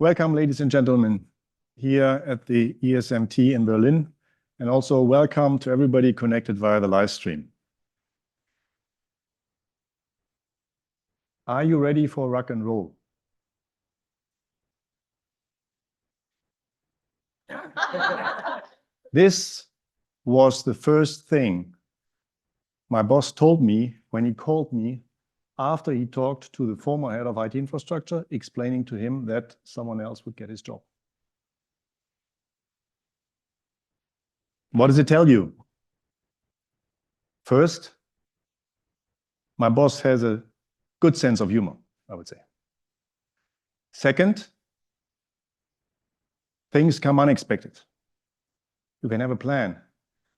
Welcome, ladies and gentlemen, here at the ESMT in Berlin, and also welcome to everybody connected via the live stream. Are you ready for rock and roll? This was the first thing my boss told me when he called me after he talked to the former head of IT infrastructure, explaining to him that someone else would get his job. What does it tell you? First, my boss has a good sense of humor, I would say. Second, things come unexpected. You can have a plan,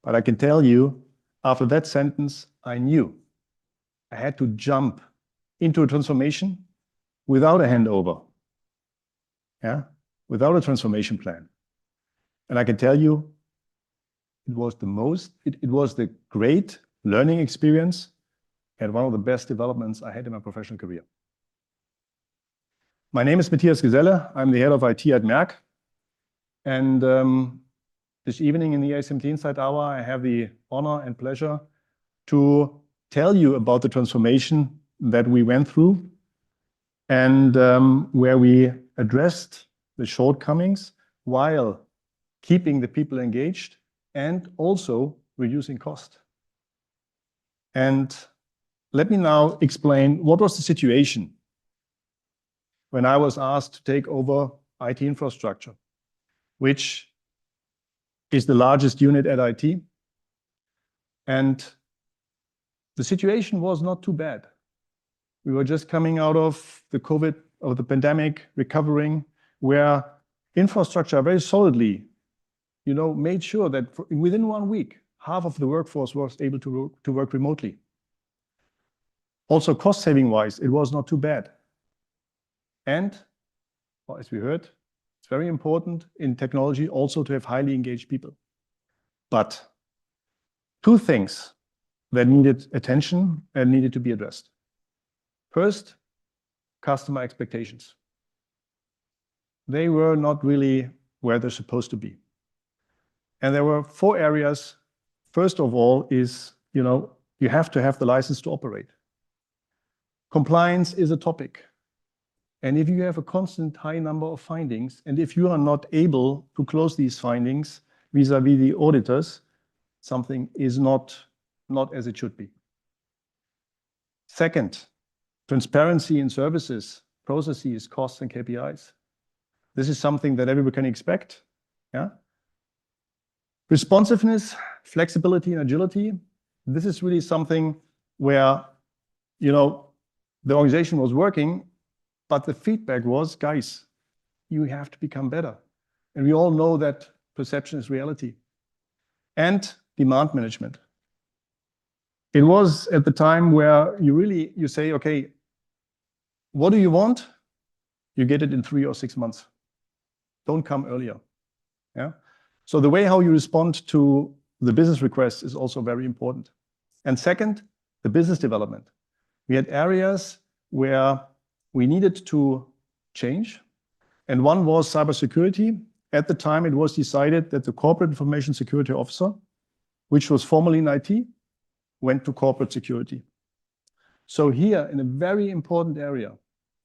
but I can tell you, after that sentence, I knew I had to jump into a transformation without a handover, without a transformation plan. And I can tell you, it was the great learning experience and one of the best developments I had in my professional career. My name is Matthias Geselle. I'm the head of IT at Merck. And this evening in the ESMT Insight Hour, I have the honor and pleasure to tell you about the transformation that we went through and where we addressed the shortcomings while keeping the people engaged and also reducing cost. And let me now explain what was the situation when I was asked to take over IT infrastructure, which is the largest unit at IT. And the situation was not too bad. We were just coming out of the COVID, of the pandemic, recovering, where infrastructure very solidly, made sure that within 1 week, half of the workforce was able to work remotely. Also, cost-saving wise, it was not too bad. And, well, as we heard, it's very important in technology also to have highly engaged people. But two things that needed attention and needed to be addressed. First, customer expectations. They were not really where they're supposed to be. And there were 4 areas. First of all is, you have to have the license to operate. Compliance is a topic. And if you have a constant high number of findings, and if you are not able to close these findings vis-à-vis the auditors, something is not as it should be. Second, transparency in services, processes, costs, and KPIs. This is something that everybody can expect. Responsiveness, flexibility, and agility. This is really something where, the organization was working, but the feedback was, guys, you have to become better. And we all know that perception is reality. And demand management. It was at the time where you say, okay, what do you want? You get it in 3 or 6 months. Don't come earlier. So the way how you respond to the business requests is also very important. And second, the business development. We had areas where we needed to change. And one was cybersecurity. At the time, it was decided that the corporate information security officer, which was formerly in IT, went to corporate security. So here, in a very important area,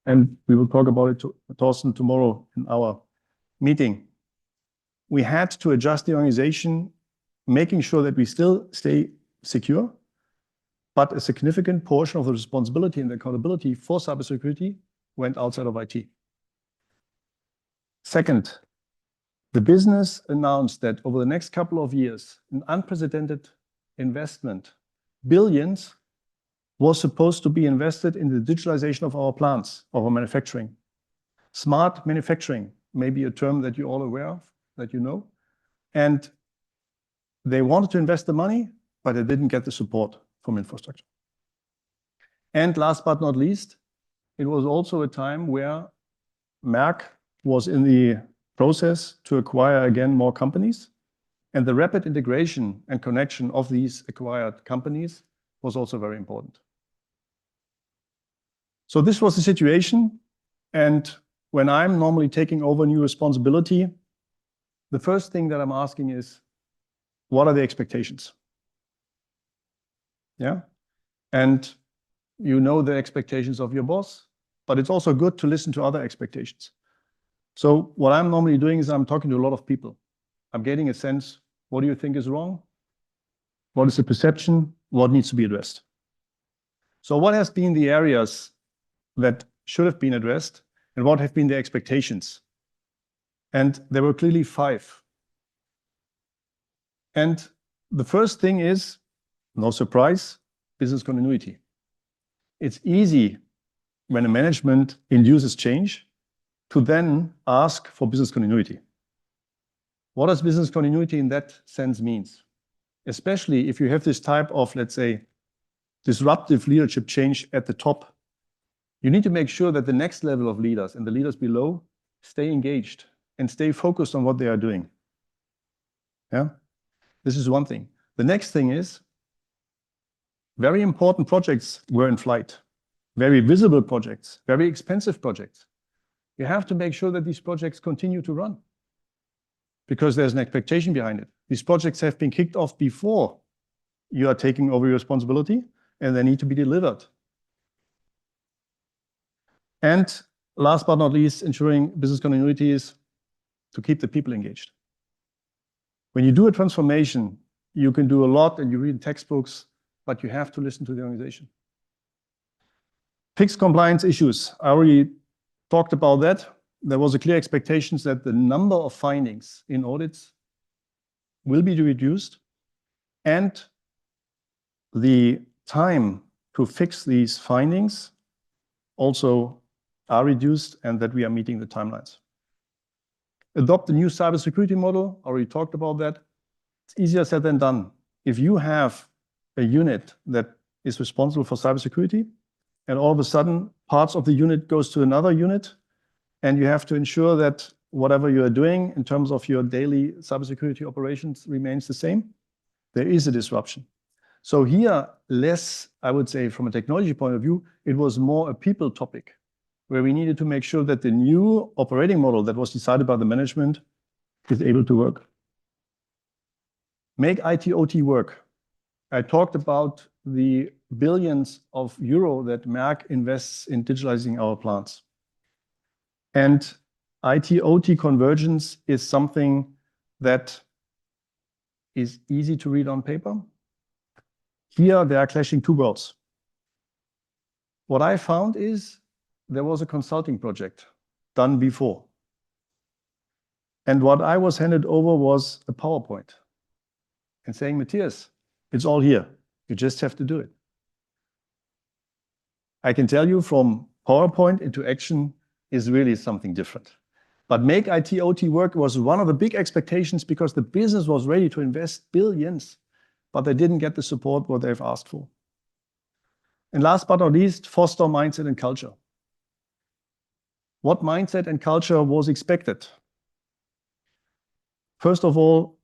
and we will talk about it to Thorsten tomorrow in our meeting, we had to adjust the organization, making sure that we still stay secure, but a significant portion of the responsibility and the accountability for cybersecurity went outside of IT. Second, the business announced that over the next couple of years, an unprecedented investment, billions, was supposed to be invested in the digitalization of our plants, of our manufacturing. Smart manufacturing may be a term that you're all aware of, that you know. And they wanted to invest the money, but they didn't get the support from infrastructure. And last but not least, it was also a time where Merck was in the process to acquire again more companies. And the rapid integration and connection of these acquired companies was also very important. So this was the situation. And when I'm normally taking over new responsibility, the first thing that I'm asking is, what are the expectations? Yeah. And you know the expectations of your boss, but it's also good to listen to other expectations. So what I'm normally doing is I'm talking to a lot of people. I'm getting a sense, what do you think is wrong? What is the perception? What needs to be addressed? So what has been the areas that should have been addressed, and what have been the expectations? And there were clearly 5. And the first thing is, no surprise, business continuity. It's easy when a management induces change to then ask for business continuity. What does business continuity in that sense means? Especially if you have this type of, let's say, disruptive leadership change at the top, you need to make sure that the next level of leaders and the leaders below stay engaged and stay focused on what they are doing. Yeah, this is one thing. The next thing is, very important projects were in flight, very visible projects, very expensive projects. You have to make sure that these projects continue to run because there's an expectation behind it. These projects have been kicked off before you are taking over your responsibility, and they need to be delivered. And last but not least, ensuring business continuity is to keep the people engaged. When you do a transformation, you can do a lot and you read textbooks, but you have to listen to the organization. Fixed compliance issues. I already talked about that. There was a clear expectation that the number of findings in audits will be reduced, and the time to fix these findings also are reduced, and that we are meeting the timelines. Adopt a new cybersecurity model. I already talked about that. It's easier said than done. If you have a unit that is responsible for cybersecurity, and all of a sudden parts of the unit goes to another unit, and you have to ensure that whatever you are doing in terms of your daily cybersecurity operations remains the same, there is a disruption. So here, less, I would say, from a technology point of view, it was more a people topic, where we needed to make sure that the new operating model that was decided by the management is able to work. Make IT/OT work. I talked about the billions of euro that Merck invests in digitalizing our plants. And IT/OT convergence is something that is easy to read on paper. Here, they are clashing 2 worlds. What I found is there was a consulting project done before. And what I was handed over was a PowerPoint and saying, Matthias, it's all here. You just have to do it. I can tell you from PowerPoint into action is really something different. But make IT/OT work was one of the big expectations because the business was ready to invest billions, but they didn't get the support what they've asked for. And last but not least, foster mindset and culture. What mindset and culture was expected? First of all,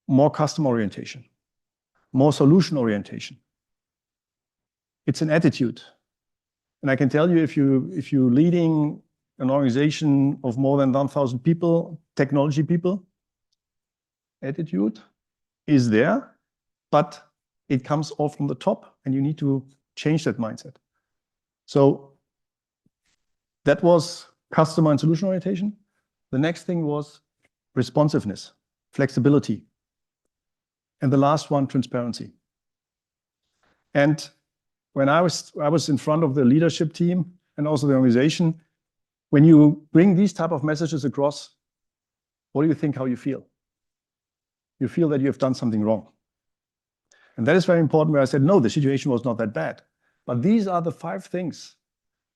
more customer orientation, more solution orientation. It's an attitude. And I can tell you, if you're leading an organization of more than 1,000 people, technology people, attitude is there, but it comes all from the top, and you need to change that mindset. So that was customer and solution orientation. The next thing was responsiveness, flexibility. And the last one, transparency. And when I was in front of the leadership team and also the organization, when you bring these type of messages across, what do you think, how you feel? You feel that you have done something wrong. And that is very important, where I said, no, the situation was not that bad. But these are the 5 things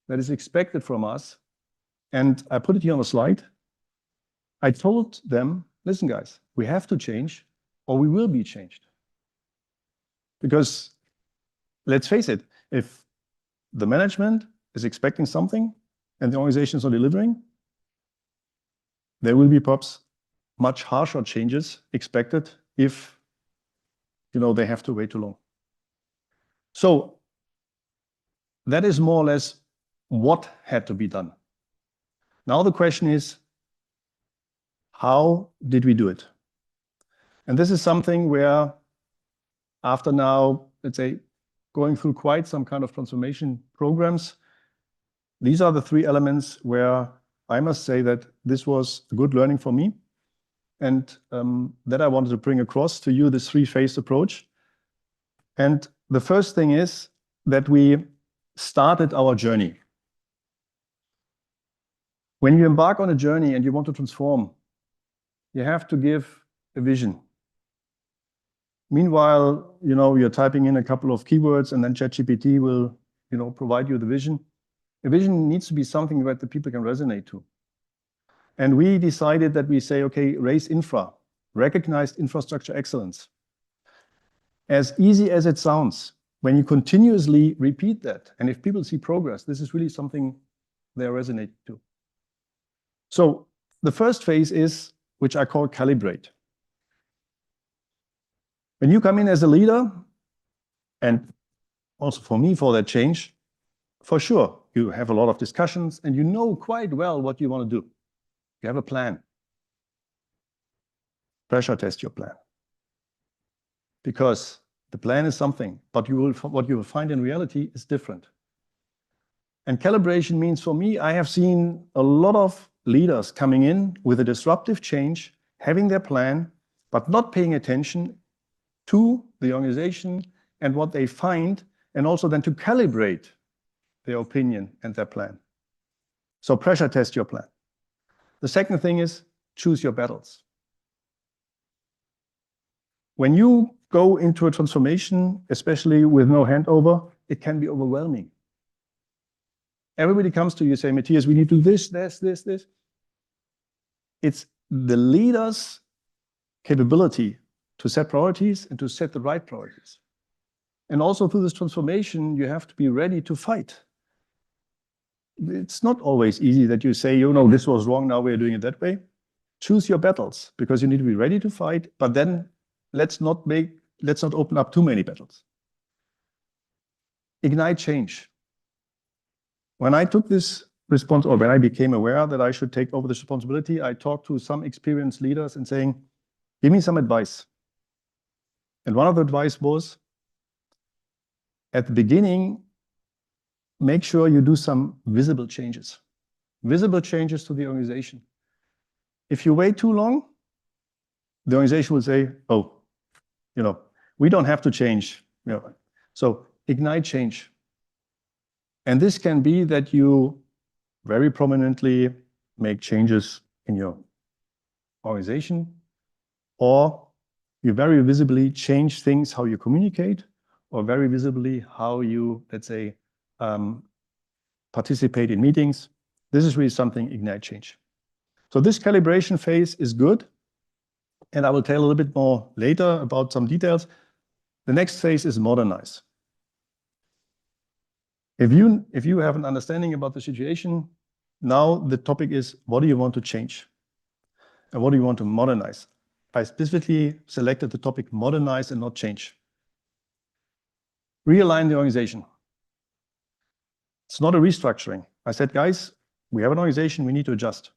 that is expected from us. And I put it here on the slide. I told them, listen, guys, we have to change or we will be changed. Because let's face it, if the management is expecting something and the organization is not delivering, there will be perhaps much harsher changes expected if they have to wait too long. So that is more or less what had to be done. Now the question is, how did we do it? And this is something where, after now, let's say, going through quite some kind of transformation programs, these are the three elements where I must say that this was a good learning for me. And that I wanted to bring across to you, this three-phase approach. And the first thing is that we started our journey. When you embark on a journey and you want to transform, you have to give a vision. Meanwhile, you're typing in a couple of keywords and then ChatGPT will, provide you the vision. A vision needs to be something that the people can resonate to. And we decided that we say, okay, raise infra, recognized infrastructure excellence. As easy as it sounds, when you continuously repeat that, and if people see progress, this is really something they resonate to. So the first phase is, which I call calibrate. When you come in as a leader, and also for me for that change, for sure, you have a lot of discussions and you know quite well what you want to do. You have a plan. Pressure test your plan. Because the plan is something, but what you will find in reality is different. And calibration means, for me, I have seen a lot of leaders coming in with a disruptive change, having their plan, but not paying attention to the organization and what they find, and also then to calibrate their opinion and their plan. So pressure test your plan. The second thing is choose your battles. When you go into a transformation, especially with no handover, it can be overwhelming. Everybody comes to you, say, Matthias, we need to do this, this. It's the leader's capability to set priorities and to set the right priorities. And also through this transformation, you have to be ready to fight. It's not always easy that you say, this was wrong, now we're doing it that way. Choose your battles, because you need to be ready to fight, but then let's not open up too many battles. Ignite change. When I took this or when I became aware that I should take over this responsibility, I talked to some experienced leaders and saying, give me some advice. And one of the advice was, at the beginning, make sure you do some visible changes to the organization. If you wait too long, the organization will say, oh, we don't have to change. So ignite change. And this can be that you very prominently make changes in your organization, or you very visibly change things, how you communicate, or very visibly how you, let's say, participate in meetings. This is really something ignite change. So this calibration phase is good. And I will tell a little bit more later about some details. The next phase is modernize. If you have an understanding about the situation, now the topic is, what do you want to change? And what do you want to modernize? I specifically selected the topic modernize and not change. Realign the organization. It's not a restructuring. I said, guys, we have an organization, we need to adjust.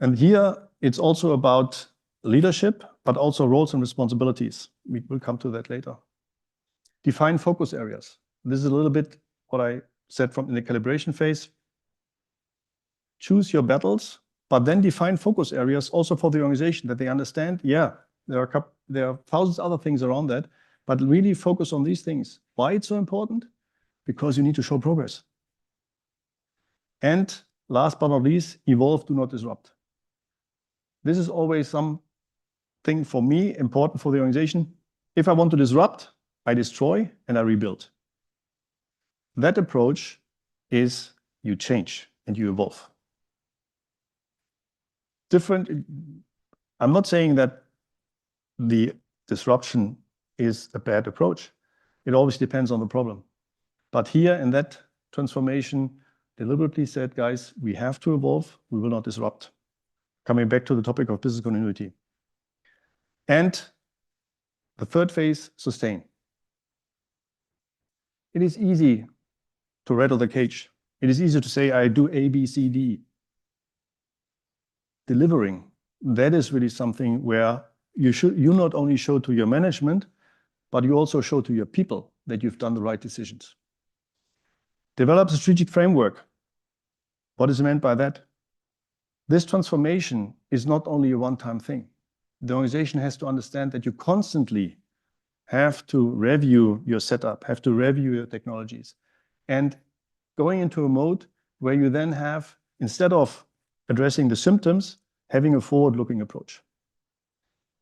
And here it's also about leadership, but also roles and responsibilities. We will come to that later. Define focus areas. This is a little bit what I said in the calibration phase. Choose your battles, but then define focus areas also for the organization, that they understand, there are thousands of other things around that, but really focus on these things. Why it's so important? Because you need to show progress. And last but not least, evolve, do not disrupt. This is always something for me important for the organization. If I want to disrupt, I destroy and I rebuild. That approach is you change and you evolve. I'm not saying that the disruption is a bad approach. It always depends on the problem. But here in that transformation, deliberately said, guys, we have to evolve, we will not disrupt. Coming back to the topic of business continuity. And the third phase, sustain. It is easy to rattle the cage. It is easy to say, I do A, B, C, D. delivering. That is really something where you not only show to your management, but you also show to your people that you've done the right decisions. Develop a strategic framework. What is meant by that? This transformation is not only a one-time thing. The organization has to understand that you constantly have to review your setup, have to review your technologies, and going into a mode where you then have, instead of addressing the symptoms, having a forward-looking approach.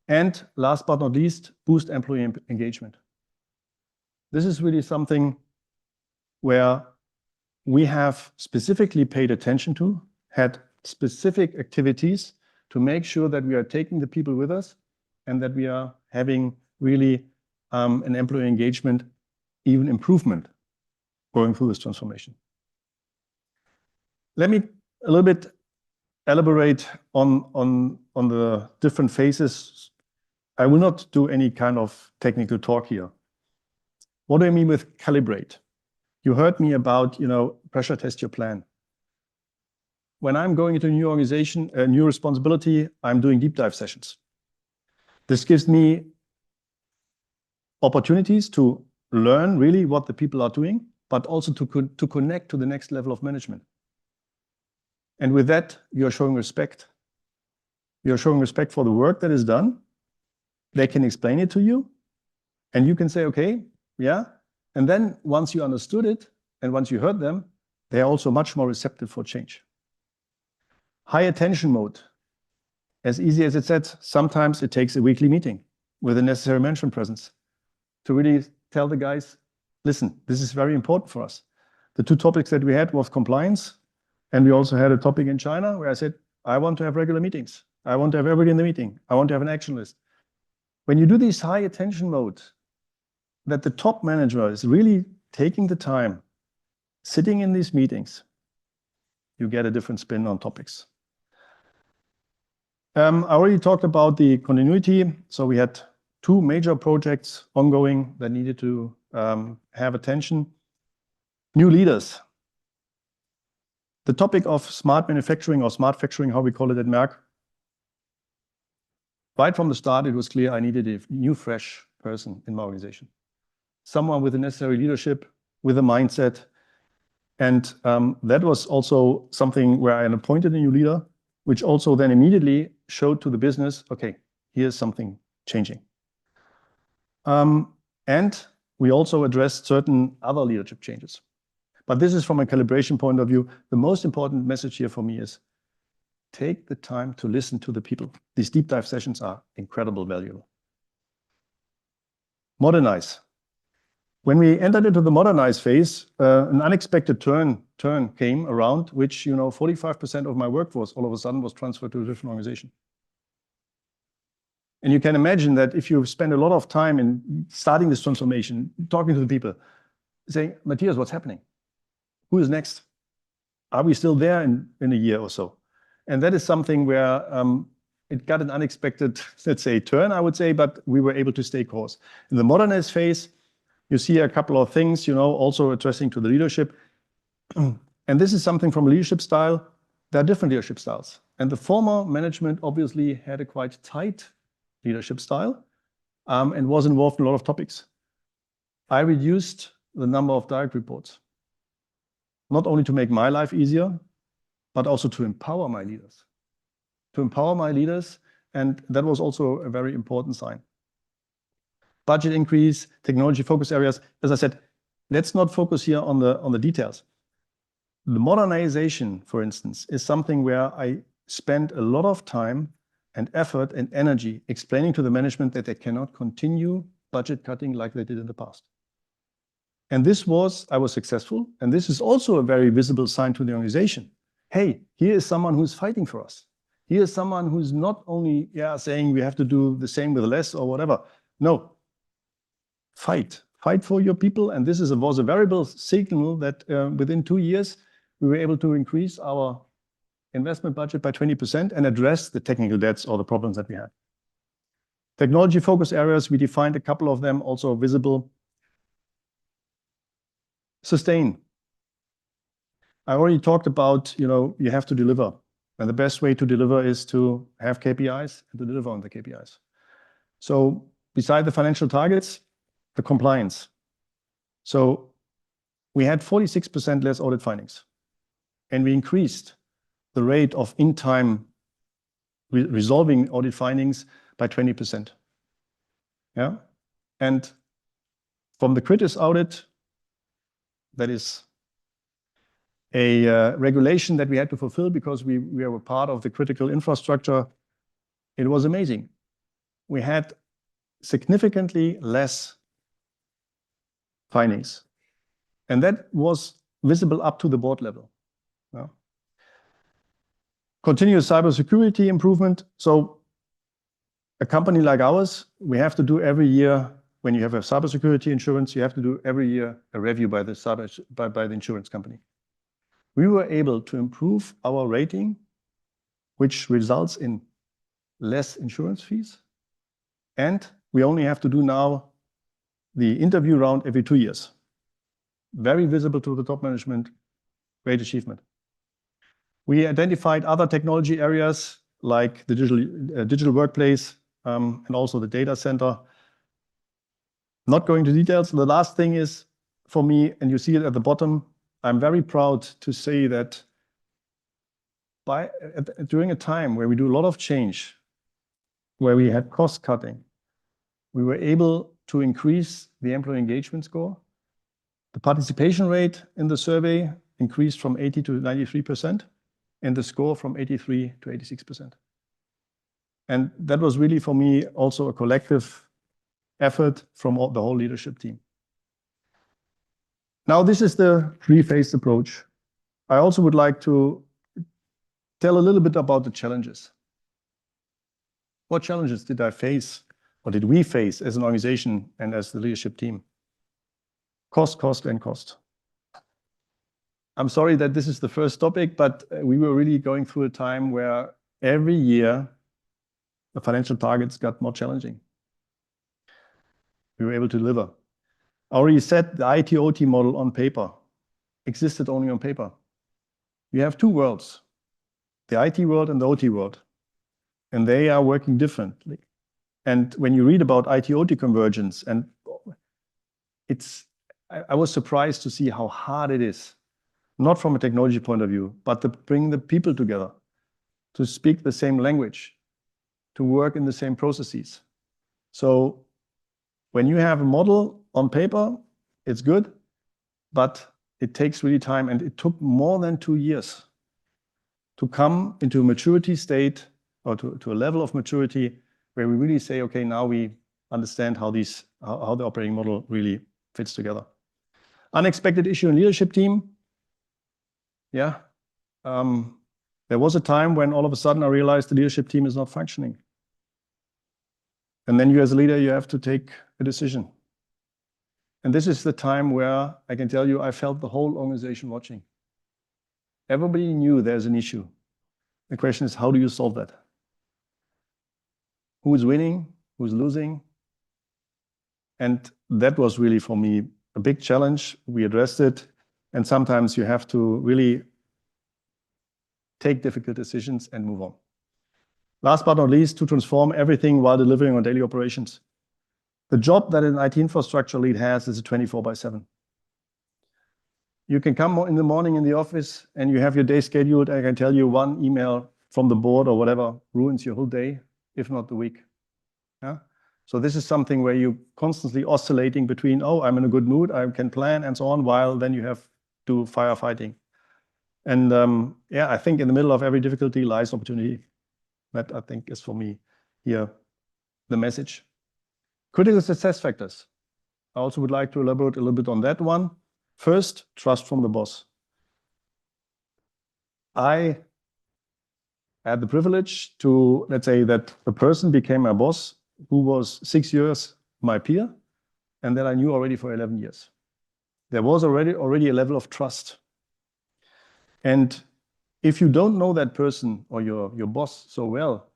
And last but not least, boost employee engagement. This is really something where we have specifically paid attention to, had specific activities to make sure that we are taking the people with us and that we are having really an employee engagement, even improvement, going through this transformation. Let me a little bit elaborate on the different phases. I will not do any kind of technical talk here. What do I mean with calibrate? You heard me about, pressure test your plan. When I'm going into a new organization, a new responsibility, I'm doing deep dive sessions. This gives me opportunities to learn really what the people are doing, but also to connect to the next level of management. And with that, you're showing respect. You're showing respect for the work that is done. They can explain it to you, and you can say, okay, yeah. And then once you understood it, and once you heard them, they are also much more receptive for change. High attention mode. As easy as it said, sometimes it takes a weekly meeting with the necessary management presence to really tell the guys, listen, this is very important for us. The two topics that we had was compliance, and we also had a topic in China where I said, I want to have regular meetings. I want to have everybody in the meeting. I want to have an action list. When you do this high attention mode, that the top manager is really taking the time, sitting in these meetings, you get a different spin on topics. I already talked about the continuity. So we had two major projects ongoing that needed to have attention. New leaders. The topic of smart manufacturing or smart factoring, how we call it at Merck. Right from the start, it was clear I needed a new, fresh person in my organization. Someone with the necessary leadership, with a mindset. And that was also something where I appointed a new leader, which also then immediately showed to the business, okay, here's something changing. And we also addressed certain other leadership changes. But this is from a calibration point of view. The most important message here for me is take the time to listen to the people. These deep dive sessions are incredibly valuable. Modernize. When we entered into the modernize phase, an unexpected turn came around, which 45% of my workforce all of a sudden was transferred to a different organization. And you can imagine that if you spend a lot of time in starting this transformation, talking to the people, saying, Matthias, what's happening? Who is next? Are we still there in a year or so? And that is something where it got an unexpected, let's say, turn, I would say, but we were able to stay course. In the modernize phase, you see a couple of things, also addressing to the leadership. And this is something from a leadership style. There are different leadership styles. And the former management obviously had a quite tight leadership style and was involved in a lot of topics. I reduced the number of direct reports, not only to make my life easier, but also to empower my leaders. To empower my leaders, and that was also a very important sign. Budget increase, technology focus areas. As I said, let's not focus here on the details. The modernization, for instance, is something where I spent a lot of time and effort and energy explaining to the management that they cannot continue budget cutting like they did in the past. And I was successful. And this is also a very visible sign to the organization. Hey, here is someone who's fighting for us. Here is someone who's not only saying we have to do the same with less or whatever. No, fight for your people. And this was a variable signal that within 2 years, we were able to increase our investment budget by 20% and address the technical debts or the problems that we had. Technology focus areas, we defined a couple of them, also visible. Sustain. I already talked about, you have to deliver. And the best way to deliver is to have KPIs and to deliver on the KPIs. So beside the financial targets, the compliance. So we had 46% less audit findings, and we increased the rate of in-time resolving audit findings by 20%. Yeah, and from the Critis audit, that is a regulation that we had to fulfill because we were part of the critical infrastructure. It was amazing. We had significantly less findings, and that was visible up to the board level. Yeah. Continuous cybersecurity improvement. So a company like ours, we have to do every year, when you have a cybersecurity insurance, you have to do every year a review by the insurance company. We were able to improve our rating, which results in less insurance fees. And we only have to do now the interview round every 2 years. Very visible to the top management, great achievement. We identified other technology areas like the digital workplace and also the data center. Not going into details. The last thing is for me, and you see it at the bottom, I'm very proud to say that during a time where we do a lot of change, where we had cost cutting, we were able to increase the employee engagement score. The participation rate in the survey increased from 80 to 93%, and the score from 83 to 86%. And that was really, for me, also a collective effort from the whole leadership team. Now, this is the three-phased approach. I also would like to tell a little bit about the challenges. What challenges did I face, or did we face as an organization and as the leadership team? Cost, cost, and cost. I'm sorry that this is the first topic, but we were really going through a time where every year the financial targets got more challenging. We were able to deliver. I already said the IT/OT model on paper existed only on paper. We have two worlds, the IT world and the OT world, and they are working differently. And when you read about IT/OT convergence, and I was surprised to see how hard it is, not from a technology point of view, but to bring the people together, to speak the same language, to work in the same processes. So when you have a model on paper, it's good, but it takes really time, and it took more than 2 years to come into a maturity state, or to a level of maturity where we really say, okay, now we understand how the operating model really fits together. Unexpected issue in leadership team. Yeah, there was a time when all of a sudden I realized the leadership team is not functioning. And then you as a leader, you have to take a decision. And this is the time where I can tell you I felt the whole organization watching. Everybody knew there's an issue. The question is, how do you solve that? Who is winning? Who's losing? And that was really, for me, a big challenge. We addressed it. And sometimes you have to really take difficult decisions and move on. Last but not least, to transform everything while delivering on daily operations. The job that an IT infrastructure lead has is a 24/7. You can come in the morning in the office and you have your day scheduled. I can tell you one email from the board or whatever ruins your whole day, if not the week. Yeah? So this is something where you're constantly oscillating between, oh, I'm in a good mood, I can plan and so on, while then you have to firefighting. And yeah, I think in the middle of every difficulty lies opportunity. That, I think, is for me here the message. Critical success factors. I also would like to elaborate a little bit on that one. First, trust from the boss. I had the privilege to, let's say, that a person became my boss who was 6 years my peer, and that I knew already for 11 years. There was already a level of trust. And if you don't know that person or your boss so well,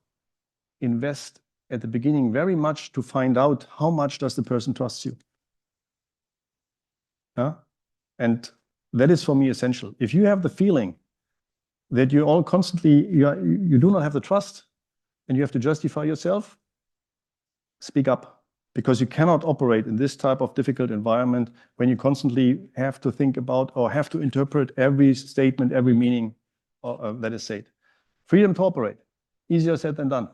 invest at the beginning very much to find out how much does the person trust you. And that is, for me, essential. If you have the feeling that you all constantly, you do not have the trust and you have to justify yourself, speak up, because you cannot operate in this type of difficult environment when you constantly have to think about or have to interpret every statement, every meaning that is said. Freedom to operate, easier said than done.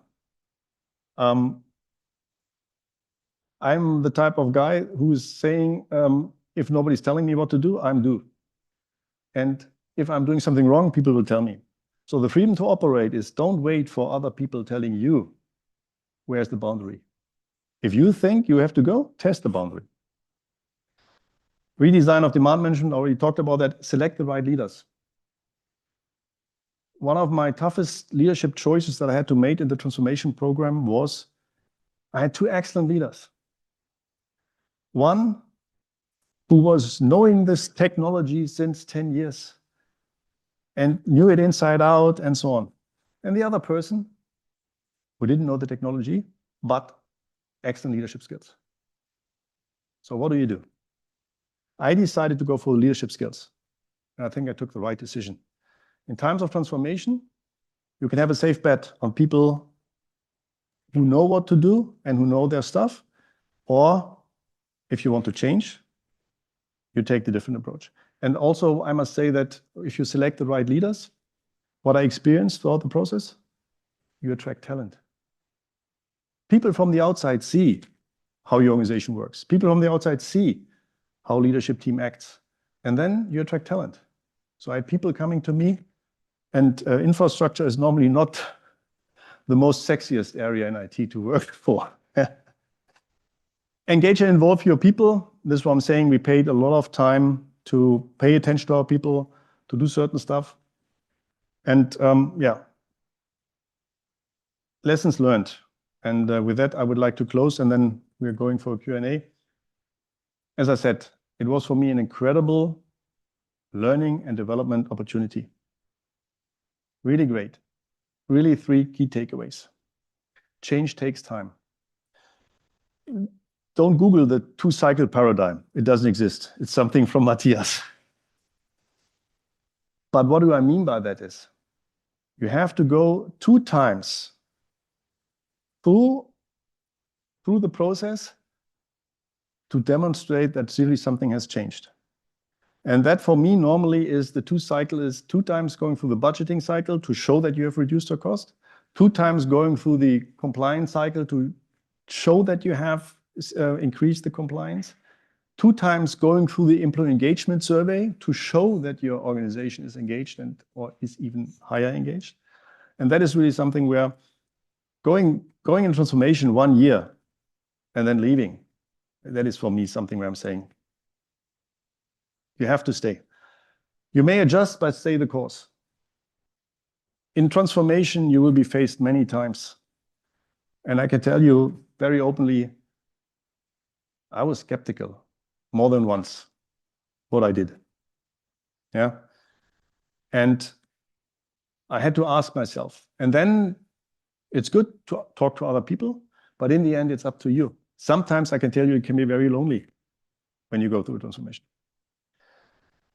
I'm the type of guy who's saying, if nobody's telling me what to do, I'm do. And if I'm doing something wrong, people will tell me. So the freedom to operate is don't wait for other people telling you where's the boundary. If you think you have to go, test the boundary. Redesign of demand management, already talked about that. Select the right leaders. One of my toughest leadership choices that I had to make in the transformation program was I had two excellent leaders. One who was knowing this technology since 10 years and knew it inside out and so on. And the other person who didn't know the technology, but excellent leadership skills. So what do? I decided to go for leadership skills. And I think I took the right decision. In times of transformation, you can have a safe bet on people who know what to do and who know their stuff. Or if you want to change, you take the different approach. And also, I must say that if you select the right leaders, what I experienced throughout the process, you attract talent. People from the outside see how your organization works. People from the outside see how leadership team acts. And then you attract talent. So I had people coming to me, and infrastructure is normally not the most sexiest area in IT to work for. Engage and involve your people. This is what I'm saying. We paid a lot of time to pay attention to our people, to do certain stuff. And yeah, lessons learned. And with that, I would like to close, and then we're going for a Q&A. As I said, it was for me an incredible learning and development opportunity. Really great. Really 3 key takeaways. Change takes time. Don't Google the 2-cycle paradigm. It doesn't exist. It's something from Matthias. But what do I mean by that is, you have to go 2 times through the process to demonstrate that really something has changed. And that for me normally is the 2 cycle is 2 times going through the budgeting cycle to show that you have reduced your cost, 2 times going through the compliance cycle to show that you have increased the compliance, 2 times going through the employee engagement survey to show that your organization is engaged and or is even higher engaged. And that is really something where going in transformation 1 year and then leaving, that is for me something where I'm saying, you have to stay. You may adjust, but stay the course. In transformation, you will be faced many times. And I can tell you very openly, I was skeptical more than once what I did. Yeah. And I had to ask myself. And then it's good to talk to other people, but in the end, it's up to you. Sometimes I can tell you it can be very lonely when you go through a transformation.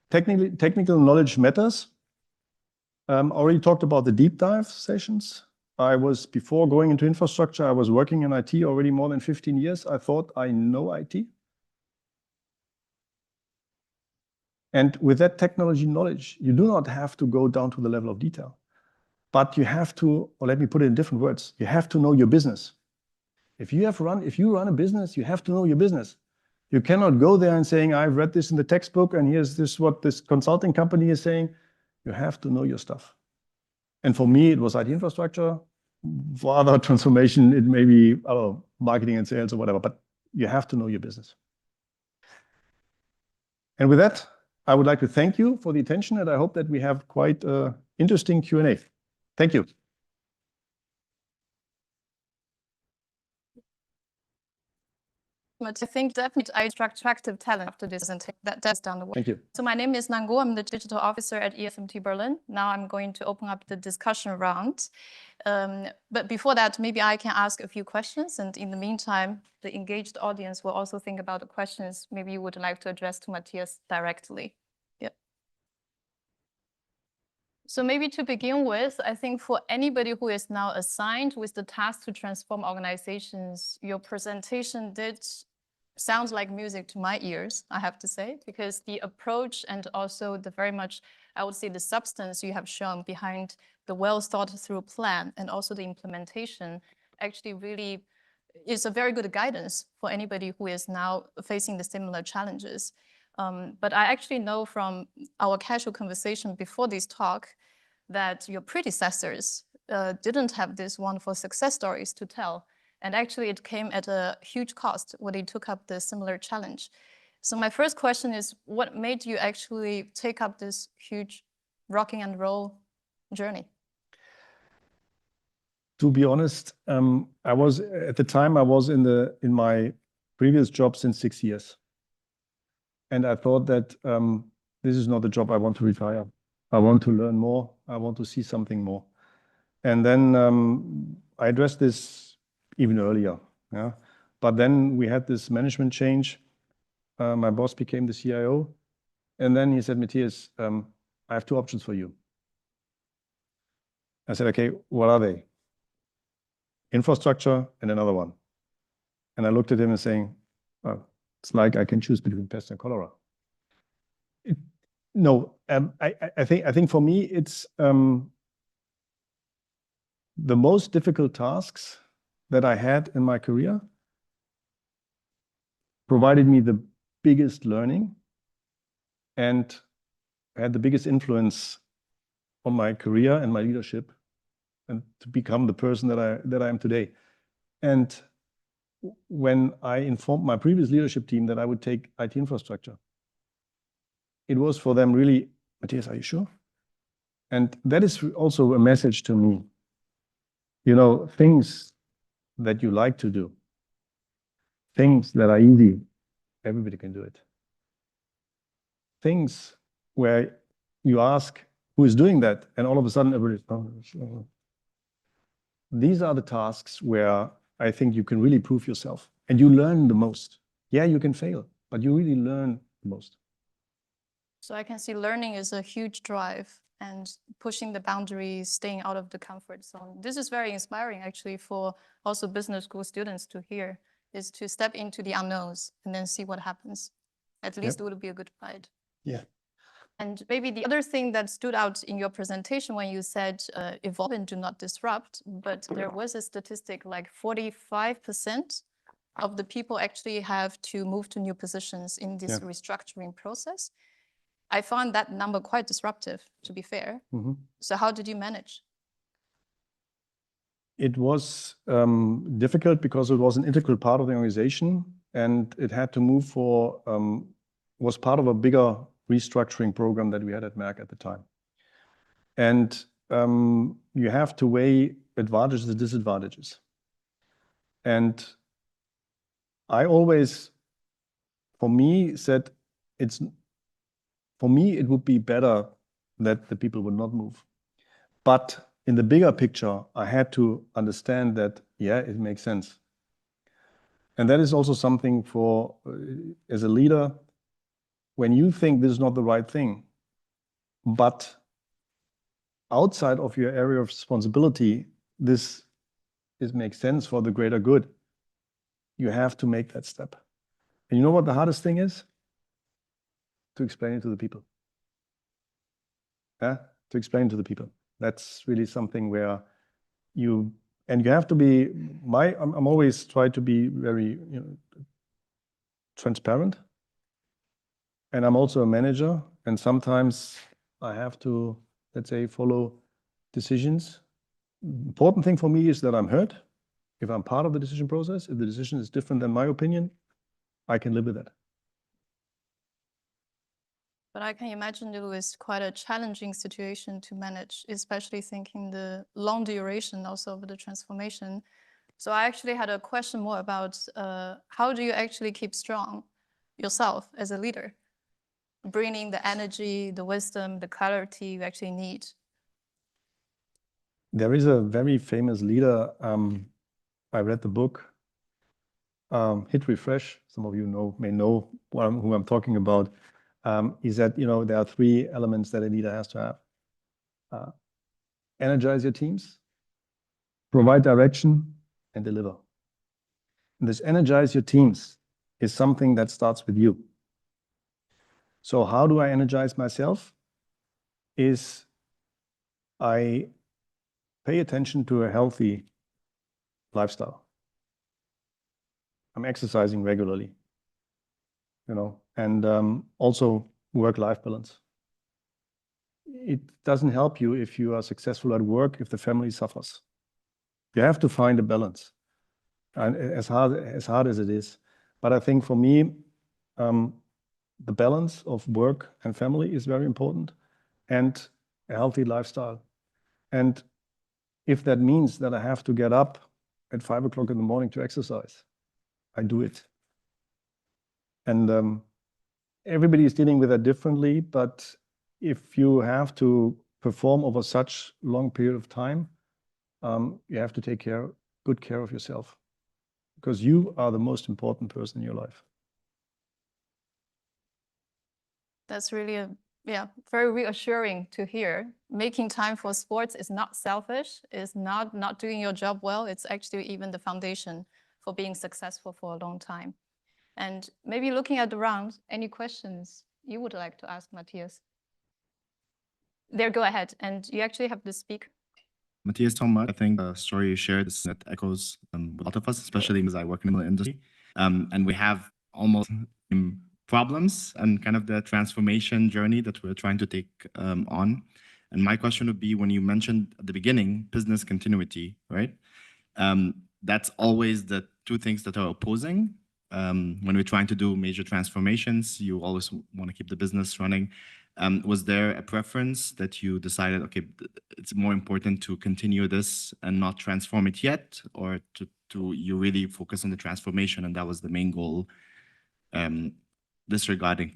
Technical knowledge matters. Already talked about the deep dive sessions. Before going into infrastructure, I was working in IT already more than 15 years. I thought I know IT. And with that technology knowledge, you do not have to go down to the level of detail, but you have to, or let me put it in different words, you have to know your business. If you run a business, you have to know your business. You cannot go there and saying, I've read this in the textbook and here's this what this consulting company is saying. You have to know your stuff. And for me, it was IT infrastructure. For other transformation, it may be, I don't know, marketing and sales or whatever, but you have to know your business. And with that, I would like to thank you for the attention, and I hope that we have quite an interesting Q&A. Thank you. I think definitely I attractive talent after this and that does down the way. Thank you. So my name is Nango. I'm the digital officer at ESMT Berlin. Now I'm going to open up the discussion round. But before that, maybe I can ask a few questions. And in the meantime, the engaged audience will also think about the questions maybe you would like to address to Matthias directly. Yeah. So maybe to begin with, I think for anybody who is now assigned with the task to transform organizations, your presentation did sound like music to my ears, I have to say, because the approach and also the very much, I would say, the substance you have shown behind the well thought through plan and also the implementation actually really is a very good guidance for anybody who is now facing the similar challenges. But I actually know from our casual conversation before this talk that your predecessors didn't have these wonderful success stories to tell. And actually it came at a huge cost when they took up the similar challenge. So my first question is, what made you actually take up this huge rocking and roll journey? To be honest, I was at the time I was in my previous job since 6 years. And I thought that this is not the job I want to retire. I want to learn more. I want to see something more. And then I addressed this even earlier. Yeah? But then we had this management change. My boss became the CIO. And then he said, Matthias, I have 2 options for you. I said, okay, what are they? Infrastructure and another one. And I looked at him and saying, well, it's like I can choose between pest and cholera. No, I think for me it's the most difficult tasks that I had in my career provided me the biggest learning and had the biggest influence on my career and my leadership and to become the person that I am today. And when I informed my previous leadership team that I would take IT infrastructure, it was for them really, Matthias, are you sure? And that is also a message to me. You know, things that you like to do, things that are easy, everybody can do it. Things where you ask who is doing that, and all of a sudden everybody's, oh. These are the tasks where I think you can really prove yourself and you learn the most. Yeah, you can fail, but you really learn the most. So I can see learning is a huge drive and pushing the boundaries, staying out of the comfort zone. This is very inspiring actually for also business school students to hear, is to step into the unknowns and then see what happens. At least it would be a good guide. Yeah. And maybe the other thing that stood out in your presentation when you said evolve and do not disrupt, but there was a statistic like 45% of the people actually have to move to new positions in this restructuring process. I found that number quite disruptive, to be fair. Mm-hmm. So how did you manage? It was difficult because it was an integral part of the organization and it had to move for, was part of a bigger restructuring program that we had at Merck at the time. And you have to weigh advantages and disadvantages. And I always, for me, said for me, it would be better that the people would not move. But in the bigger picture, I had to understand that, yeah, it makes sense. And that is also something for, as a leader, when you think this is not the right thing, but outside of your area of responsibility, this makes sense for the greater good, you have to make that step. And you know what the hardest thing is? To explain it to the people. Yeah, to explain to the people. That's really something where you have to be, I'm always try to be very transparent. And I'm also a manager. And sometimes I have to, let's say, follow decisions. Important thing for me is that I'm heard. If I'm part of the decision process, if the decision is different than my opinion, I can live with that. But I can imagine it was quite a challenging situation to manage, especially thinking the long duration also of the transformation. So I actually had a question more about how do you actually keep strong yourself as a leader, bringing the energy, the wisdom, the clarity you actually need? There is a very famous leader. I read the book, Hit Refresh. Some of you may know who I'm talking about. He said, there are 3 elements that a leader has to have. energize your teams, provide direction, and deliver. And this energize your teams is something that starts with you. So how do I energize myself? Is I pay attention to a healthy lifestyle. I'm exercising regularly, and also work-life balance. It doesn't help you if you are successful at work if the family suffers. You have to find a balance, and as hard as it is. But I think for me, the balance of work and family is very important, and a healthy lifestyle. And if that means that I have to get up at 5 o'clock in the morning to exercise, I do it. And everybody is dealing with that differently, but if you have to perform over such long period of time, you have to take good care of yourself, because you are the most important person in your life. That's really very reassuring to hear. Making time for sports is not selfish, it's not doing your job well, it's actually even the foundation for being successful for a long time. And maybe looking at the round, any questions you would like to ask Matthias? There, go ahead. And you actually have to speak. Matthias, so much. I think the story you shared is that echoes a lot of us, especially because I work in the industry. And we have almost problems and kind of the transformation journey that we're trying to take on. And my question would be, when you mentioned at the beginning, business continuity, right? That's always the two things that are opposing. When we're trying to do major transformations, you always want to keep the business running. Was there a preference that you decided, okay, it's more important to continue this and not transform it yet, or to you really focus on the transformation and that was the main goal, disregarding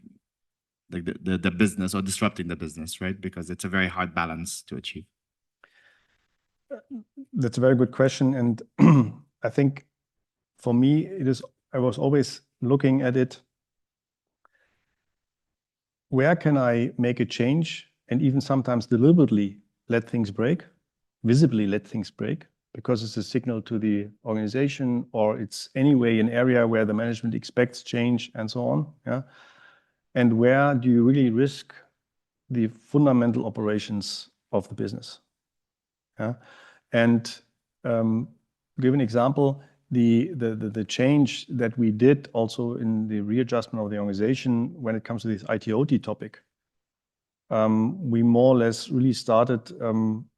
like the business or disrupting the business, right? Because it's a very hard balance to achieve. That's a very good question. And I think for me, I was always looking at it. Where can I make a change and even sometimes deliberately let things break, visibly let things break, because it's a signal to the organization, or it's anyway an area where the management expects change and so on. Yeah. And where do you really risk the fundamental operations of the business? Yeah. And give an example, the change that we did also in the readjustment of the organization when it comes to this IT/OT topic. We more or less really started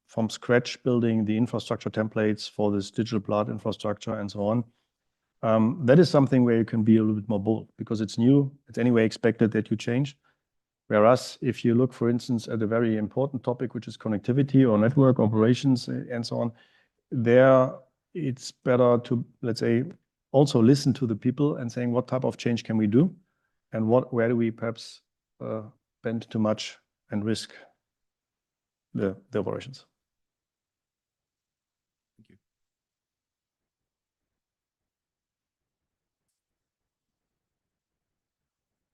from scratch building the infrastructure templates for this digital plant infrastructure and so on. That is something where you can be a little bit more bold because it's new. It's anyway expected that you change. Whereas if you look, for instance, at a very important topic, which is connectivity or network operations and so on, there it's better to, let's say, also listen to the people and saying what type of change can we do and where do we perhaps bend too much and risk the operations. Thank you.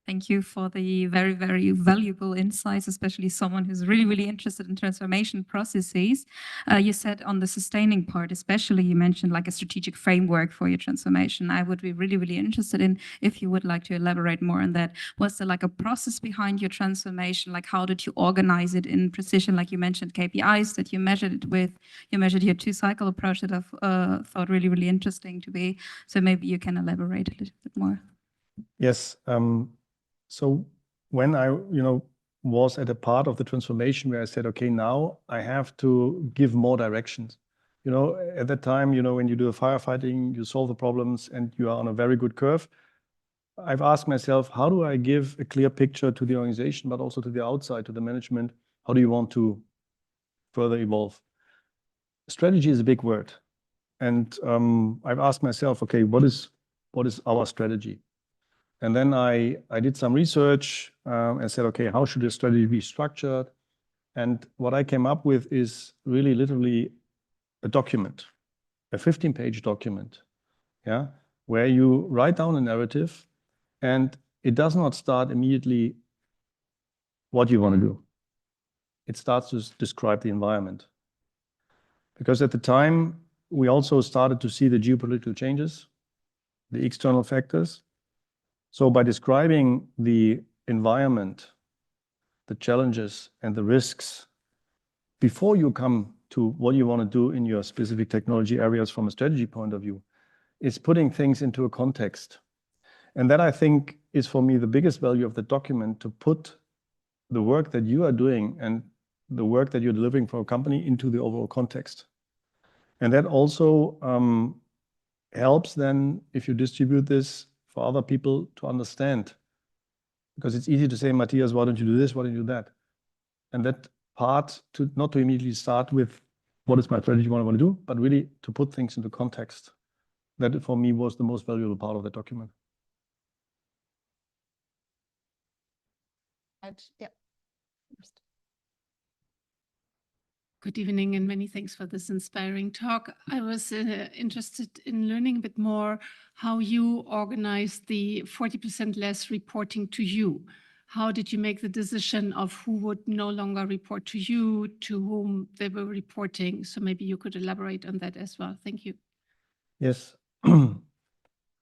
Thank you for the very, very valuable insights, especially someone who's really, really interested in transformation processes. You said on the sustaining part, especially you mentioned like a strategic framework for your transformation. I would be really, really interested in if you would like to elaborate more on that. Was there like a process behind your transformation? Like how did you organize it in precision? Like you mentioned KPIs that you measured it with. You measured your 2-cycle approach that I've thought really, really interesting to be. So maybe you can elaborate a little bit more. Yes. So when I, was at a part of the transformation where I said, okay, now I have to give more directions. At that time, when you do the firefighting, you solve the problems and you are on a very good curve. I've asked myself, how do I give a clear picture to the organization, but also to the outside, to the management? How do you want to further evolve? Strategy is a big word. And I've asked myself, okay, what is our strategy? And then I did some research and said, okay, how should a strategy be structured? And what I came up with is really literally a document, a 15-page document, yeah, where you write down a narrative and it does not start immediately what you want to do. it starts to describe the environment. Because at the time, we also started to see the geopolitical changes, the external factors. So by describing the environment, the challenges and the risks, before you come to what you want to do in your specific technology areas from a strategy point of view, is putting things into a context. And that, I think, is for me the biggest value of the document, to put the work that you are doing and the work that you're delivering for a company into the overall context. And that also helps then, if you distribute this for other people to understand. Because it's easy to say, Matthias, why don't you do this? Why don't you do that? And that part, not to immediately start with what is my strategy, what I want to do, but really to put things into context. That for me was the most valuable part of the document. Yeah. Good evening and many thanks for this inspiring talk. I was interested in learning a bit more how you organized the 40% less reporting to you. How did you make the decision of who would no longer report to you, to whom they were reporting? So maybe you could elaborate on that as well. Thank you. Yes.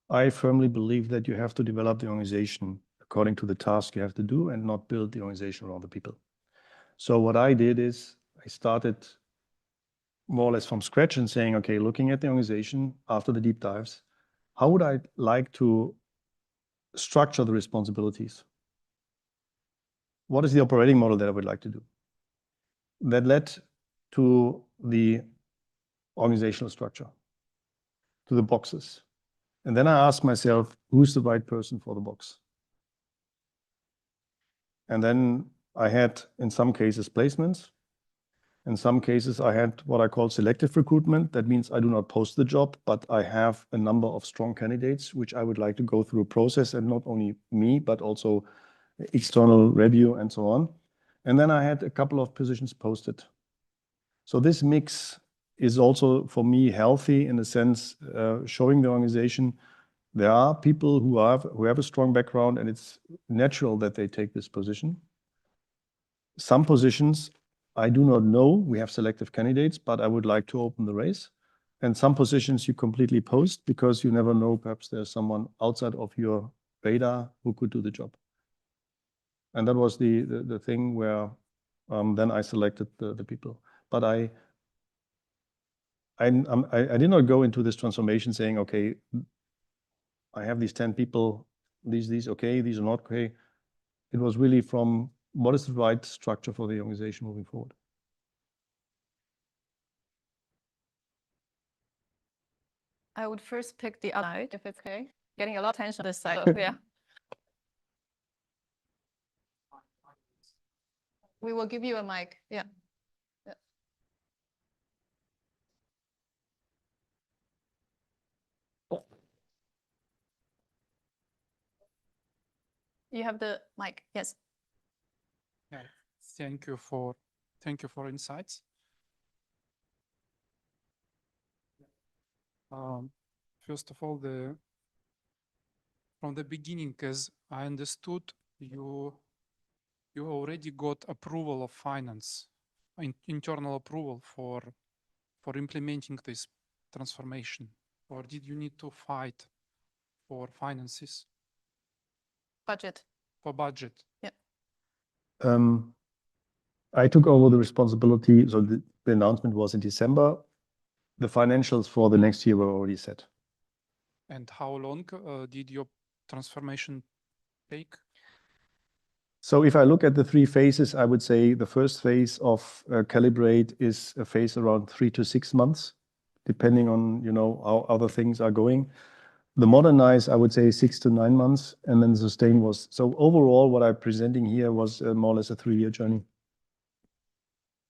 I firmly believe that you have to develop the organization according to the task you have to do and not build the organization around the people. So what I did is I started more or less from scratch and saying, okay, looking at the organization after the deep dives, how would I like to structure the responsibilities? What is the operating model that I would like to do? That led to the organizational structure, to the boxes. And then I asked myself, who's the right person for the box? And then I had, in some cases, placements. In some cases, I had what I call selective recruitment. That means I do not post the job, but I have a number of strong candidates, which I would like to go through a process, and not only me, but also external review and so on. And then I had a couple of positions posted. So this mix is also, for me, healthy in a sense, showing the organization there are people who have a strong background, and it's natural that they take this position. Some positions I do not know. We have selective candidates, but I would like to open the race. And some positions you completely post because you never know, perhaps there's someone outside of your radar who could do the job. And that was the thing where then I selected the people. But I did not go into this transformation saying, okay, I have these 10 people, these okay, these are not okay. It was really from what is the right structure for the organization moving forward. I would first pick the other side, if it's okay. Getting a lot of attention on this side. So, yeah. We will give you a mic. Yeah. Yeah. You have the mic. Yes. Yeah, thank you for insights. First of all, from the beginning, as I understood, you already got approval of finance, internal approval for implementing this transformation, or did you need to fight for finances? Budget. For budget. Yeah. I took over the responsibility. So the announcement was in December. The financials for the next year were already set. And how long did your transformation take? So if I look at the 3 phases, I would say the first phase of calibrate is a phase around 3 to 6 months, depending on how other things are going. The modernize, I would say 6 to 9 months, and then the sustain was. So overall, what I'm presenting here was more or less a 3-year journey.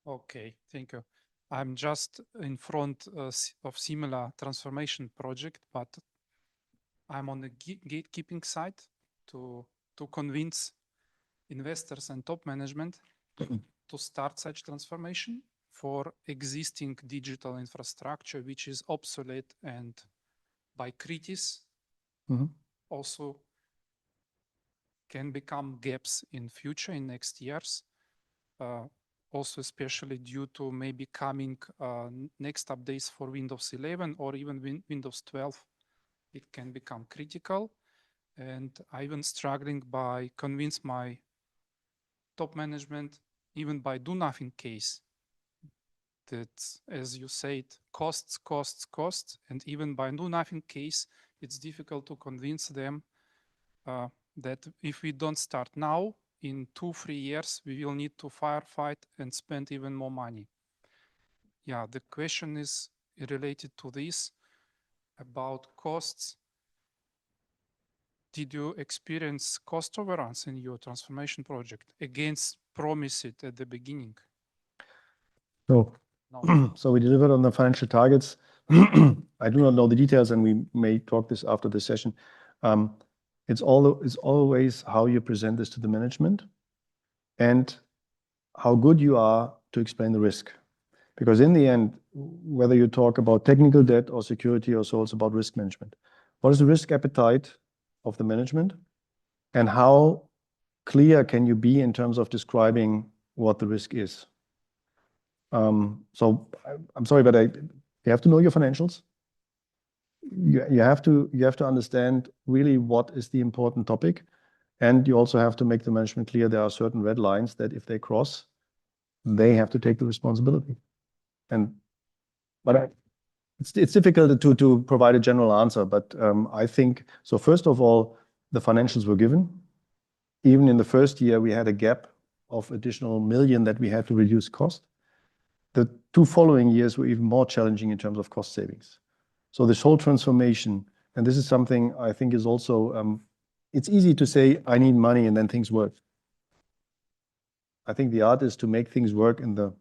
Okay, thank you. I'm just in front of similar transformation project, but I'm on the gatekeeping side to convince investors and top management to start such transformation for existing digital infrastructure, which is obsolete and by critics also can become gaps in future, in next years. also especially due to maybe coming next updates for Windows 11 or even Windows 12, it can become critical. And I even struggling by convince my top management, even by do nothing case, that, as you said, costs, and even by do nothing case, it's difficult to convince them that if we don't start now, in 2-3 years, we will need to firefight and spend even more money. Yeah, the question is related to this about costs. Did you experience cost overruns in your transformation project against promised at the beginning? No. No. So we delivered on the financial targets. I do not know the details, and we may talk this after the session. It's always how you present this to the management and how good you are to explain the risk. Because in the end, whether you talk about technical debt or security or so, it's about risk management. What is the risk appetite of the management? And how clear can you be in terms of describing what the risk is? So I'm sorry, but you have to know your financials. You have to understand really what is the important topic. And you also have to make the management clear there are certain red lines that if they cross, they have to take the responsibility. But it's difficult to provide a general answer. But I think, so first of all, the financials were given. Even in the first year, we had a gap of additional million that we had to reduce cost. The 2 following years were even more challenging in terms of cost savings. So this whole transformation, and this is something I think is also, it's easy to say, I need money, and then things work. I think the art is to make things work in the,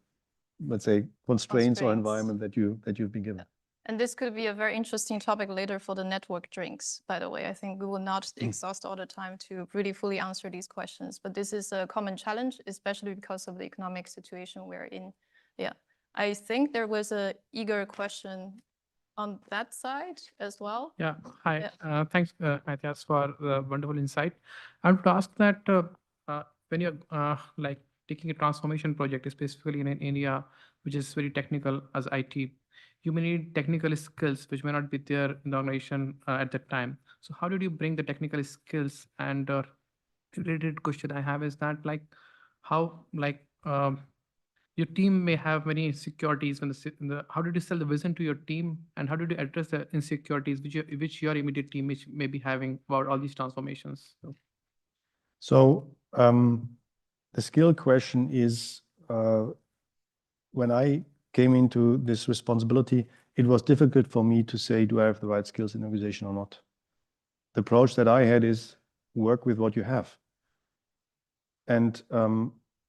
let's say, constraints or environment that you've been given. And this could be a very interesting topic later for the network drinks, by the way. I think we will not exhaust all the time to really fully answer these questions, but this is a common challenge, especially because of the economic situation we're in. Yeah, I think there was a eager question on that side as well. Yeah, hi. Yeah. Thanks, Matthias, for the wonderful insight. I would ask that when you're like taking a transformation project, specifically in an area which is very technical as IT, you may need technical skills which may not be there in the organization at that time. So how did you bring the technical skills? And related question I have is that like how your team may have many insecurities how did you sell the vision to your team, and how did you address the insecurities which your immediate team may be having about all these transformations? So the skill question is, when I came into this responsibility, it was difficult for me to say, do I have the right skills in the organization or not? The approach that I had is work with what you have. And